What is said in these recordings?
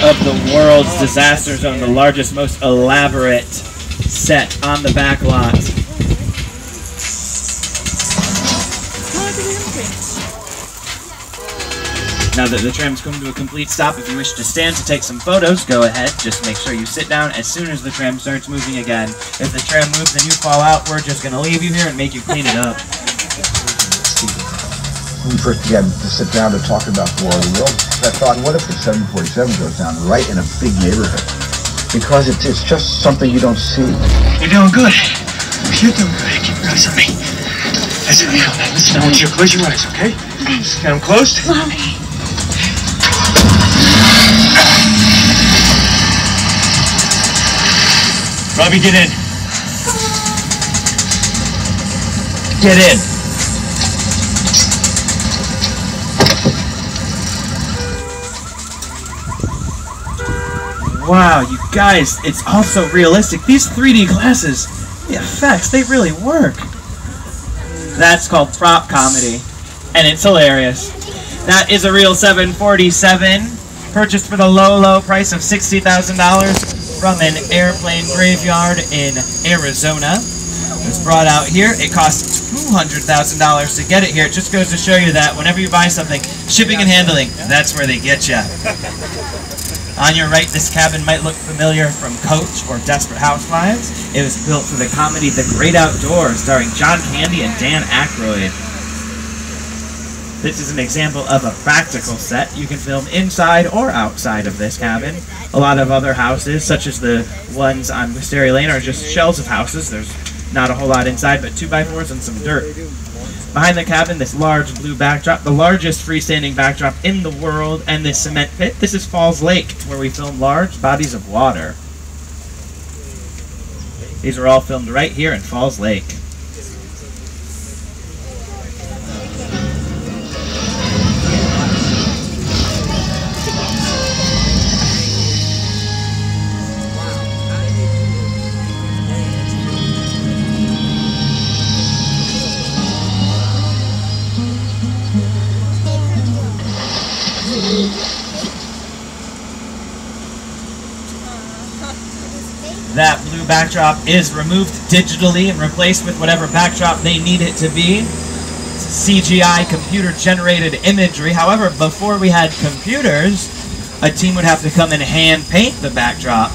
of the world's disaster zone, the largest, most elaborate set on the back lot. Now that the tram's come to a complete stop, if you wish to stand to take some photos, go ahead. Just make sure you sit down as soon as the tram starts moving again. If the tram moves and you fall out, we're just going to leave you here and make you clean it up. When we first began to sit down to talk about the War of the Worlds, I thought, what if the 747 goes down right in a big neighborhood? Because it's just something you don't see. You're doing good. You're doing good. Keep your eyes on me. That's it. Now, listen, I want you to close your eyes, okay? Just get them closed. Mommy. Robbie, get in. Get in. Wow, you guys, it's all so realistic. These 3D glasses, the effects, they really work. That's called prop comedy, and it's hilarious. That is a real 747, purchased for the low, low price of $60,000 from an airplane graveyard in Arizona. It's brought out here. It costs $200,000 to get it here. It just goes to show you that whenever you buy something, shipping and handling, that's where they get you. On your right, this cabin might look familiar from Coach or Desperate Housewives. It was built for the comedy The Great Outdoors, starring John Candy and Dan Aykroyd. This is an example of a practical set. You can film inside or outside of this cabin. A lot of other houses, such as the ones on Wisteria Lane, are just shells of houses. There's not a whole lot inside, but 2x4s and some dirt. Behind the cabin, this large blue backdrop, the largest freestanding backdrop in the world, and this cement pit. This is Falls Lake, where we film large bodies of water. These are all filmed right here in Falls Lake. That blue backdrop is removed digitally and replaced with whatever backdrop they need it to be. It's CGI, computer-generated imagery. However, before we had computers, a team would have to come and hand-paint the backdrop.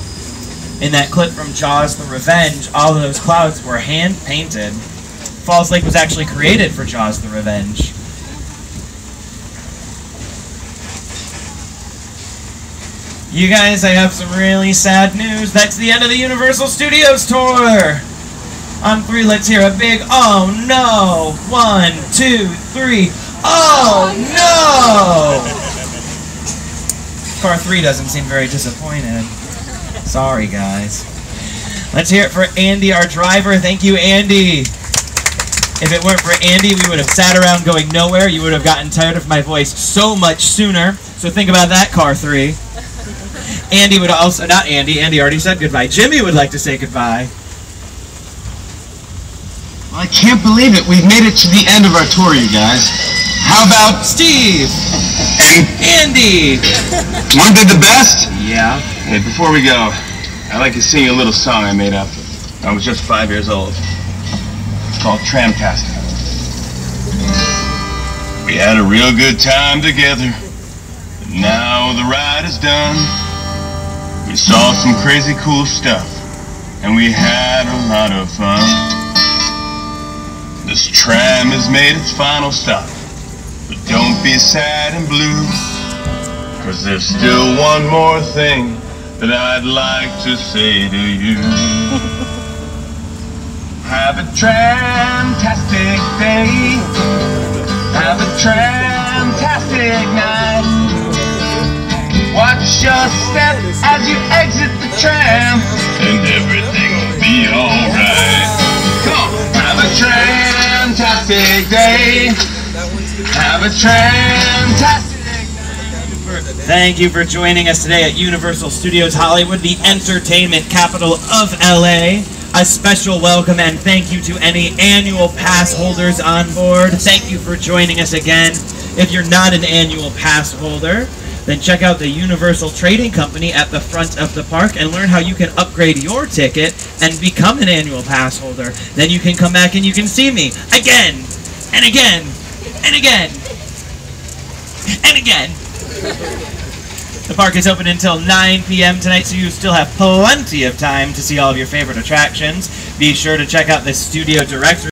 In that clip from Jaws: The Revenge, all of those clouds were hand-painted. Falls Lake was actually created for Jaws: The Revenge. You guys, I have some really sad news. That's the end of the Universal Studios tour. On 3, let's hear a big oh no. 1, 2, 3. Oh no! Car 3 doesn't seem very disappointed. Sorry, guys. Let's hear it for Andy, our driver. Thank you, Andy. If it weren't for Andy, we would have sat around going nowhere. You would have gotten tired of my voice so much sooner. So think about that, Car 3. Andy would also, not Andy, Andy already said goodbye. Jimmy would like to say goodbye. Well, I can't believe it. We've made it to the end of our tour, you guys. How about Steve? and Andy? Weren't they the best? Yeah. Hey, before we go, I'd like to sing you a little song I made up. I was just 5 years old. It's called Tramtastic. We had a real good time together. Now the ride is done. We saw some crazy cool stuff, and we had a lot of fun. This tram has made its final stop, but don't be sad and blue, 'cause there's still one more thing that I'd like to say to you. Have a tramtastic day. Have a tramtastic night. Watch your step as you exit the tram, and everything will be alright. Come on, have a tramtastic day. Have a tramtastic day. Thank you for joining us today at Universal Studios Hollywood, the entertainment capital of LA. A special welcome and thank you to any annual pass holders on board. Thank you for joining us again. If you're not an annual pass holder, Then check out the Universal Trading Company at the front of the park and learn how you can upgrade your ticket and become an annual pass holder. Then you can come back and you can see me again, and again, and again, and again. The park is open until 9 p.m. tonight, so you still have plenty of time to see all of your favorite attractions. Be sure to check out the studio directory.